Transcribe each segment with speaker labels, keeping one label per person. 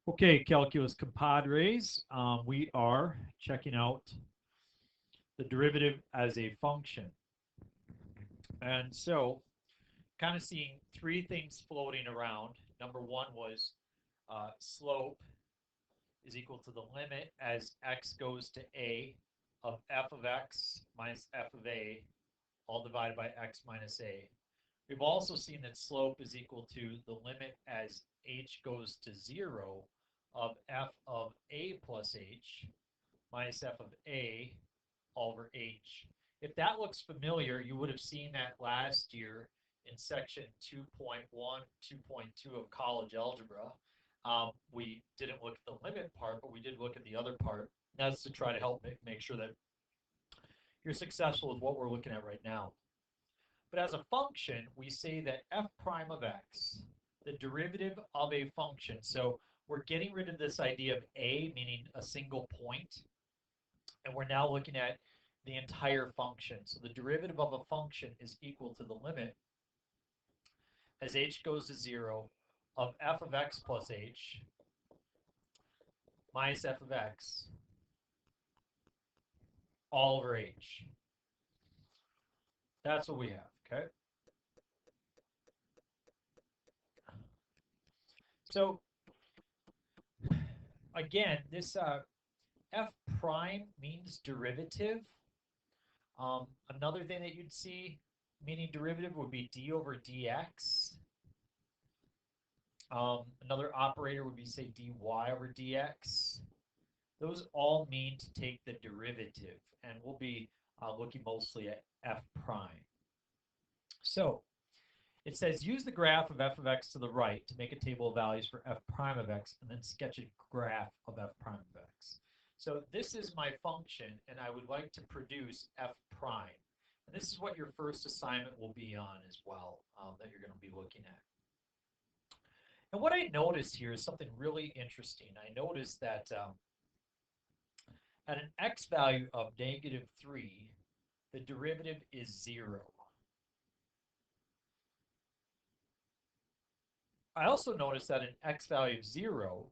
Speaker 1: Okay, calculus compadres, we are checking out the derivative as a function. And so, kind of seeing three things floating around. Number one was slope is equal to the limit as x goes to a of f of x minus f of a, all divided by x minus a. We've also seen that slope is equal to the limit as h goes to 0 of f of a plus h minus f of a all over h. If that looks familiar, you would have seen that last year in section 2.1, 2.2 of college algebra. We didn't look at the limit part, but we did look at the other part. That's to try to help make sure that you're successful with what we're looking at right now. But as a function, we say that f prime of x, the derivative of a function. So we're getting rid of this idea of a, meaning a single point, and we're now looking at the entire function. So the derivative of a function is equal to the limit as h goes to 0 of f of x plus h minus f of x all over h. That's what we have, okay? So again, this f prime means derivative. Another thing that you'd see meaning derivative would be d over dx. Another operator would be, say, dy over dx. Those all mean to take the derivative, and we'll be looking mostly at f prime. So it says use the graph of f of x to the right to make a table of values for f prime of x, and then sketch a graph of f prime of x. So this is my function, and I would like to produce f prime. And this is what your first assignment will be on as well, that you're going to be looking at. And what I noticed here is something really interesting. I noticed that at an x value of -3, the derivative is 0. I also noticed that an x value of 0,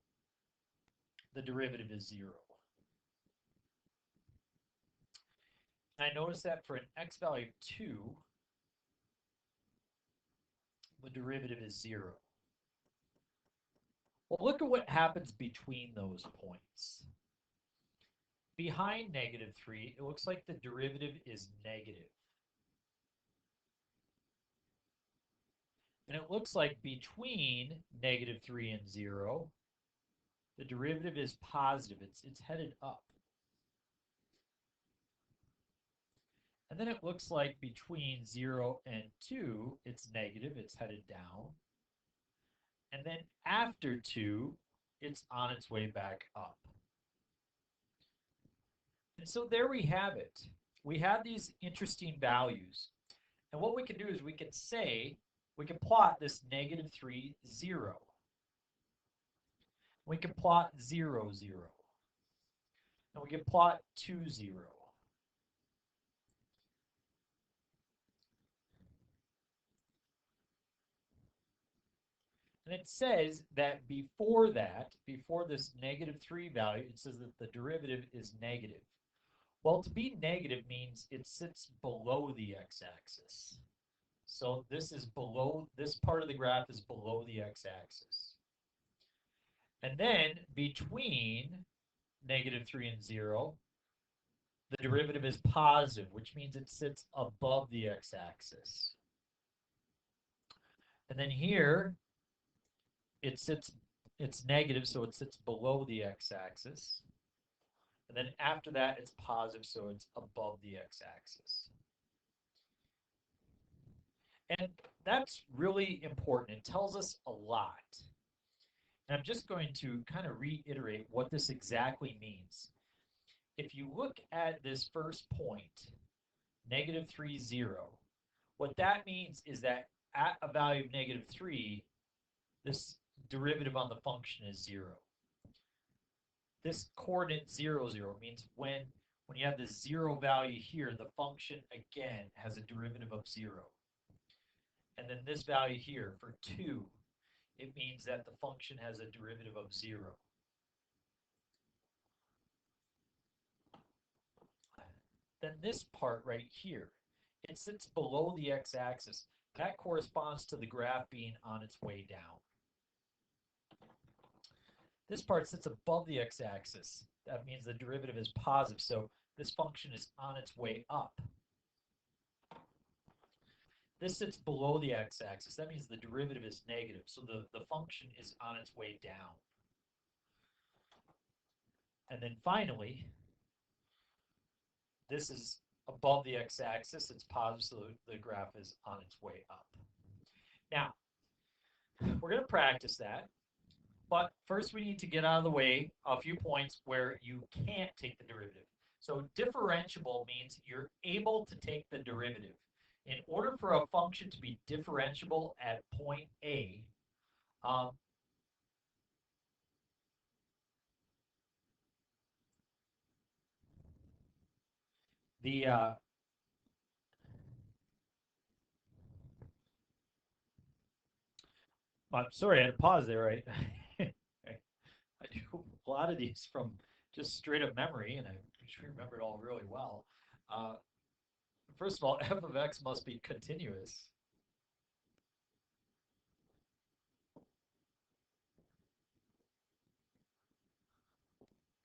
Speaker 1: the derivative is 0. And I noticed that for an x value of 2, the derivative is 0. Well, look at what happens between those points. Behind -3, it looks like the derivative is negative. And it looks like between -3 and 0, the derivative is positive. It's headed up. And then it looks like between 0 and 2, it's negative. It's headed down. And then after 2, it's on its way back up. And so there we have it. We have these interesting values. And what we can do is we can say, we can plot this -3, 0. We can plot 0, 0. And we can plot 2, 0. And it says that before this -3 value, it says that the derivative is negative. Well, to be negative means it sits below the x-axis. So this part of the graph is below the x-axis. And then between -3 and 0, the derivative is positive, which means it sits above the x-axis. And then here, it's negative, so it sits below the x-axis. And then after that, it's positive, so it's above the x-axis. And that's really important. It tells us a lot. And I'm just going to kind of reiterate what this exactly means. If you look at this first point, -3, 0, what that means is that at a value of -3, this derivative on the function is 0. This coordinate 0, 0 means when you have this 0 value here, the function again has a derivative of 0. And then this value here for 2, it means that the function has a derivative of 0. Then this part right here, it sits below the x-axis. That corresponds to the graph being on its way down. This part sits above the x-axis. That means the derivative is positive, so this function is on its way up. This sits below the x-axis. That means the derivative is negative, so the function is on its way down. And then finally, this is above the x-axis. It's positive, so the graph is on its way up. Now, we're going to practice that. But first we need to get out of the way a few points where you can't take the derivative. So differentiable means you're able to take the derivative. In order for a function to be differentiable at point A, I'm sorry, I had to pause there. I do a lot of these from just straight up memory, and I remember it all really well. First of all, f of x must be continuous.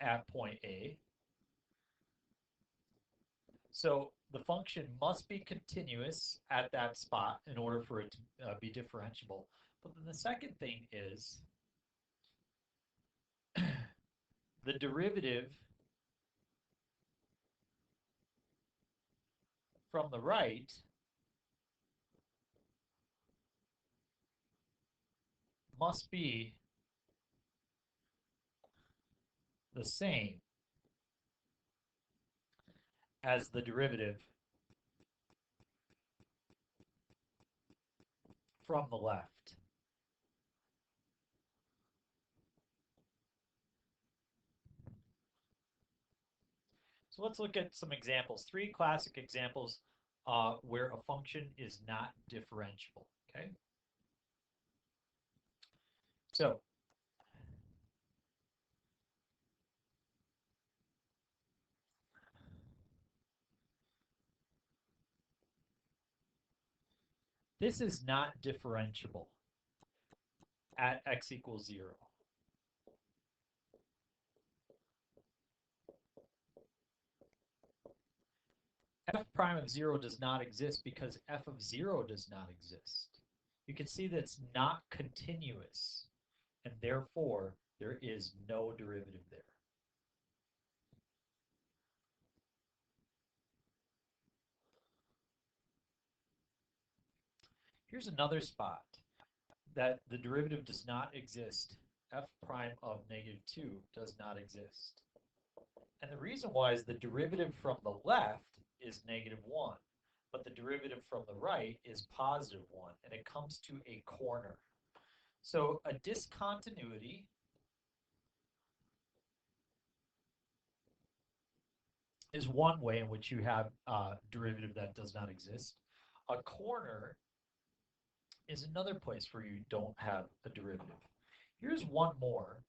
Speaker 1: At point A. So the function must be continuous at that spot in order for it to be differentiable. But then the second thing is the derivative from the right must be the same as the derivative from the left. So let's look at some examples. 3 classic examples where a function is not differentiable. Okay. So this is not differentiable at x equals 0. F prime of 0 does not exist because f of 0 does not exist. You can see that it's not continuous, and therefore there is no derivative there. Here's another spot that the derivative does not exist. F prime of -2 does not exist. And the reason why is the derivative from the left is -1, but the derivative from the right is +1, and it comes to a corner. So a discontinuity is one way in which you have a derivative that does not exist. A corner is another place where you don't have a derivative. Here's one more.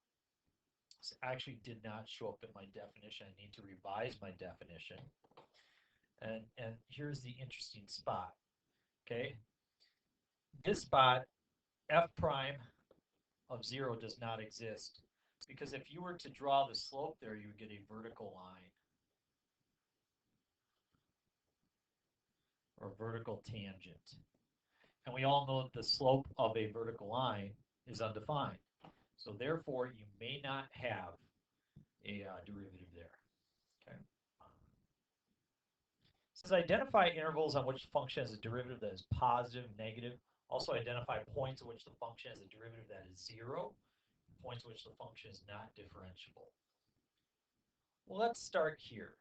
Speaker 1: This actually did not show up in my definition. I need to revise my definition. And here's the interesting spot. Okay. This spot, f prime of 0 does not exist, because if you were to draw the slope there, you would get a vertical line or vertical tangent. And we all know that the slope of a vertical line is undefined. So therefore, you may not have a derivative there. Okay. It says identify intervals on which the function has a derivative that is positive, negative. Also identify points at which the function has a derivative that is 0, points at which the function is not differentiable. Well, let's start here.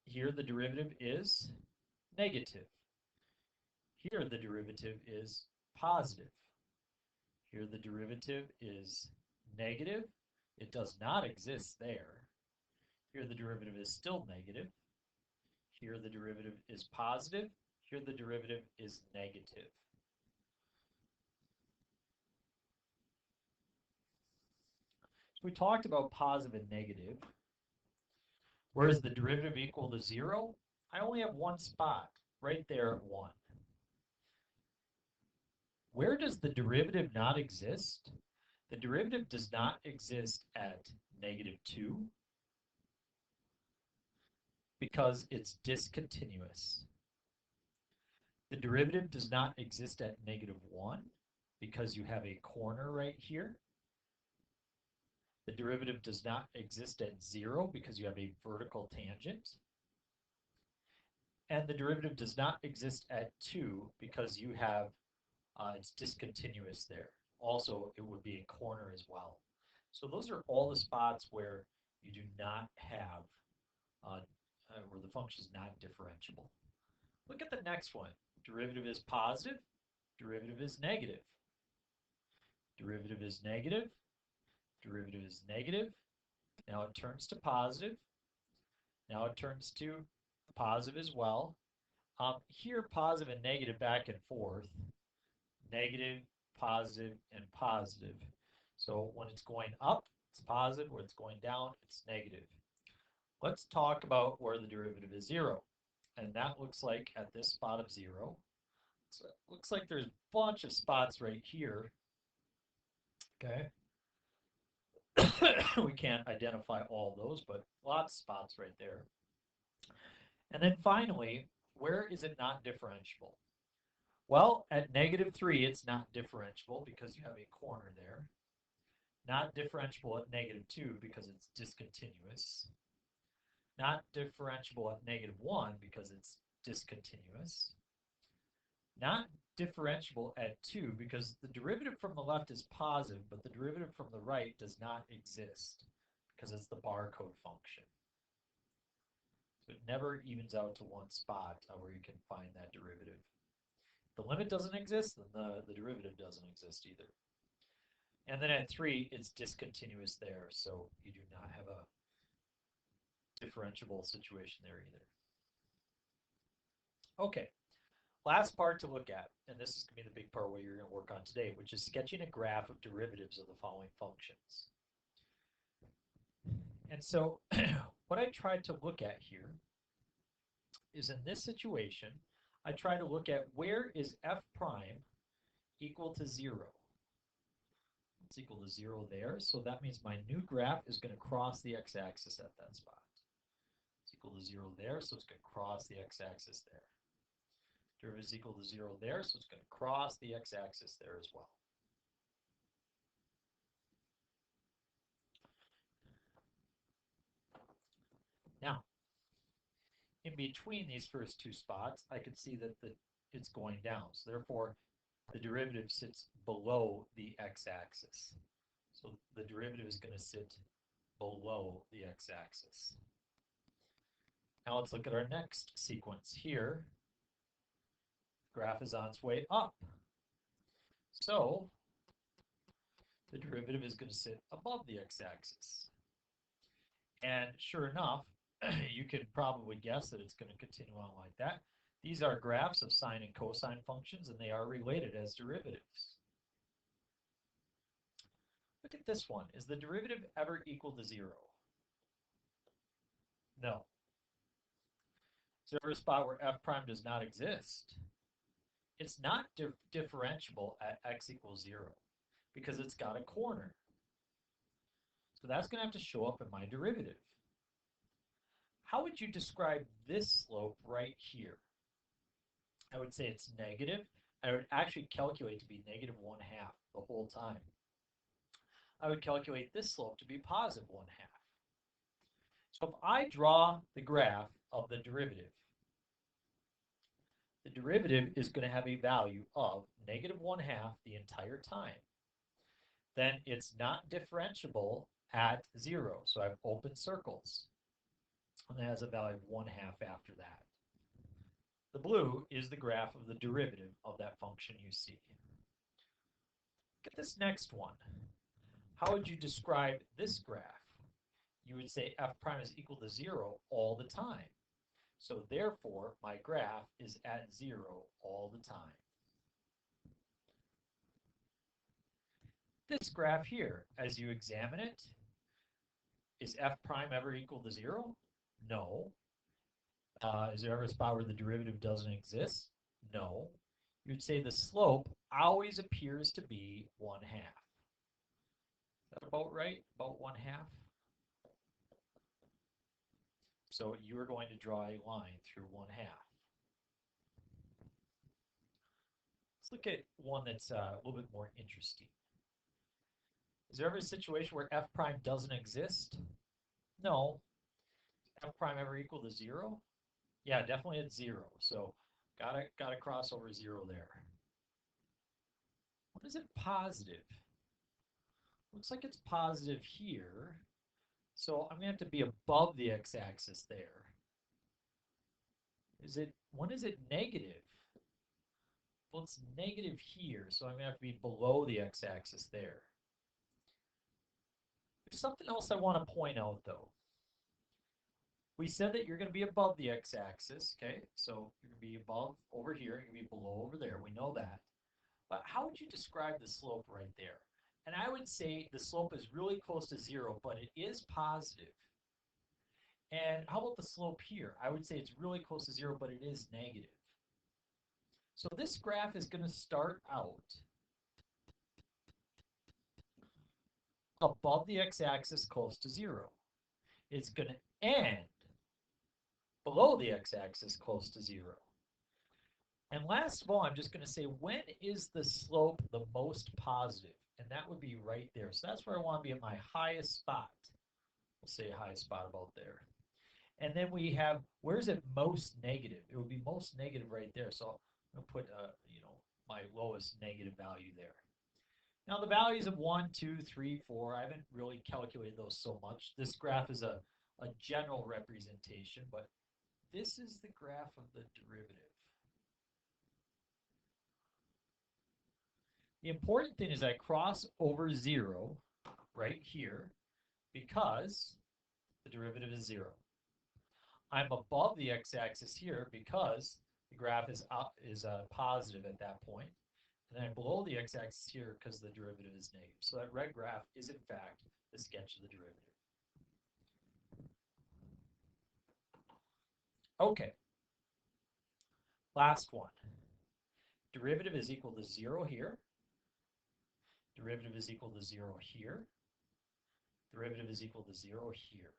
Speaker 1: Here the derivative is negative. Here the derivative is positive. Here the derivative is negative. It does not exist there. Here the derivative is still negative. Here the derivative is positive. Here the derivative is negative. we talked about positive and negative. Where is the derivative equal to 0? I only have one spot, right there at 1. Where does the derivative not exist? The derivative does not exist at -2 because it's discontinuous. The derivative does not exist at -1 because you have a corner right here. The derivative does not exist at 0 because you have a vertical tangent. And the derivative does not exist at 2 because you have, it's discontinuous there. Also, it would be a corner as well. So those are all the spots where you do not have, where the function is not differentiable. Look at the next one. Derivative is positive, derivative is negative. Derivative is negative, derivative is negative. Now it turns to positive. Now it turns to positive as well. Here, positive and negative back and forth. Negative, positive, and positive. So when it's going up, it's positive. When it's going down, it's negative. Let's talk about where the derivative is 0. And that looks like at this spot of 0. So it looks like there's a bunch of spots right here. Okay. We can't identify all those, but lots of spots right there. And then finally, where is it not differentiable? Well, at -3, it's not differentiable because you have a corner there. Not differentiable at -2 because it's discontinuous. Not differentiable at -1 because it's discontinuous. Not differentiable at 2 because the derivative from the left is positive, but the derivative from the right does not exist because it's the barcode function. So it never evens out to one spot where you can find that derivative. If the limit doesn't exist, then the derivative doesn't exist either. And then at 3, it's discontinuous there, so you do not have a differentiable situation there either. Okay, last part to look at, and this is going to be the big part where you're going to work on today, which is sketching a graph of derivatives of the following functions. And so what I tried to look at here is in this situation, I try to look at where is f prime equal to 0. It's equal to 0 there, so that means my new graph is going to cross the x-axis at that spot. It's equal to 0 there, so it's going to cross the x-axis there. Derivative is equal to 0 there, so it's going to cross the x-axis there as well. Now, in between these first two spots, I can see that it's going down. So therefore, the derivative sits below the x-axis. So the derivative is going to sit below the x-axis. Now let's look at our next sequence here. The graph is on its way up. So the derivative is going to sit above the x-axis. And sure enough, you can probably guess that it's going to continue on like that. These are graphs of sine and cosine functions, and they are related as derivatives. Look at this one. Is the derivative ever equal to 0? No. Is there ever a spot where f prime does not exist? It's not differentiable at x equals 0 because it's got a corner. So that's going to have to show up in my derivative. How would you describe this slope right here? I would say it's negative. I would actually calculate to be -1/2 the whole time. I would calculate this slope to be +1/2. So if I draw the graph of the derivative is going to have a value of -1/2 the entire time. Then it's not differentiable at 0. So I have open circles. And it has a value of 1/2 after that. The blue is the graph of the derivative of that function you see. Look at this next one. How would you describe this graph? You would say f prime is equal to 0 all the time. So therefore, my graph is at 0 all the time. This graph here, as you examine it, Is f prime ever equal to 0? No. Is there ever a spot where the derivative doesn't exist? No. You'd say the slope always appears to be 1/2. Is that about right? About 1/2? So you are going to draw a line through 1/2. Let's look at one that's a little bit more interesting. Is there ever a situation where f prime doesn't exist? No. Is f prime ever equal to 0? Yeah, definitely at 0. So gotta cross over 0 there. What is it positive? Looks like it's positive here. So I'm going to have to be above the x-axis there. When is it negative? Well, it's negative here, so I'm going to have to be below the x-axis there. There's something else I want to point out, though. We said that you're going to be above the x-axis, okay? So you're going to be above over here, you're going to be below over there. We know that. But how would you describe the slope right there? And I would say the slope is really close to 0, but it is positive. And how about the slope here? I would say it's really close to 0, but it is negative. So this graph is going to start out above the x-axis close to 0. It's going to end below the x-axis close to 0. And last of all, I'm just going to say, when is the slope the most positive? And that would be right there. So that's where I want to be at my highest spot. We'll say highest spot about there. And then we have, where's it most negative? It would be most negative right there. So I'm going to put, my lowest negative value there. Now the values of 1, 2, 3, 4, I haven't really calculated those so much. This graph is a general representation, but this is the graph of the derivative. The important thing is I cross over 0 right here because the derivative is 0. I'm above the x-axis here because the graph is positive at that point. And then I'm below the x-axis here because the derivative is negative. So that red graph is, in fact, the sketch of the derivative. Okay. Last one. Derivative is equal to 0 here. Derivative is equal to 0 here. Derivative is equal to 0 here.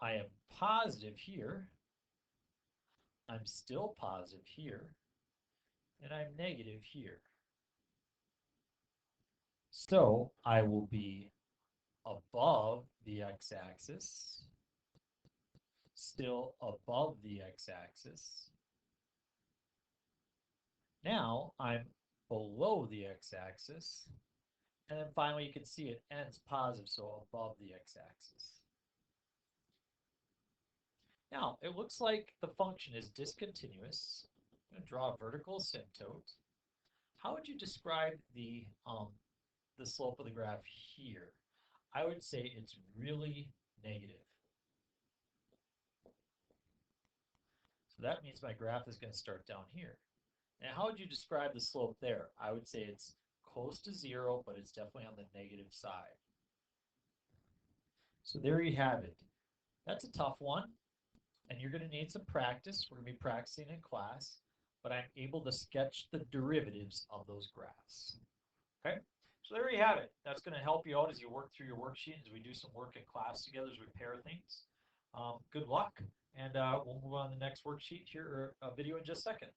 Speaker 1: I am positive here. I'm still positive here. And I'm negative here. So I will be above the x-axis, still above the x-axis. Now I'm below the x-axis, and then finally you can see it ends positive, so above the x-axis. Now it looks like the function is discontinuous. I'm going to draw a vertical asymptote. How would you describe the slope of the graph here? I would say it's really negative. So that means my graph is going to start down here. And how would you describe the slope there? I would say it's close to 0, but it's definitely on the negative side. So there you have it. That's a tough one, and you're going to need some practice. We're going to be practicing in class, but I'm able to sketch the derivatives of those graphs. Okay? So there you have it. That's going to help you out as you work through your worksheet, as we do some work in class together, as we pair things. Good luck, and we'll move on to the next worksheet here, or video in just a second.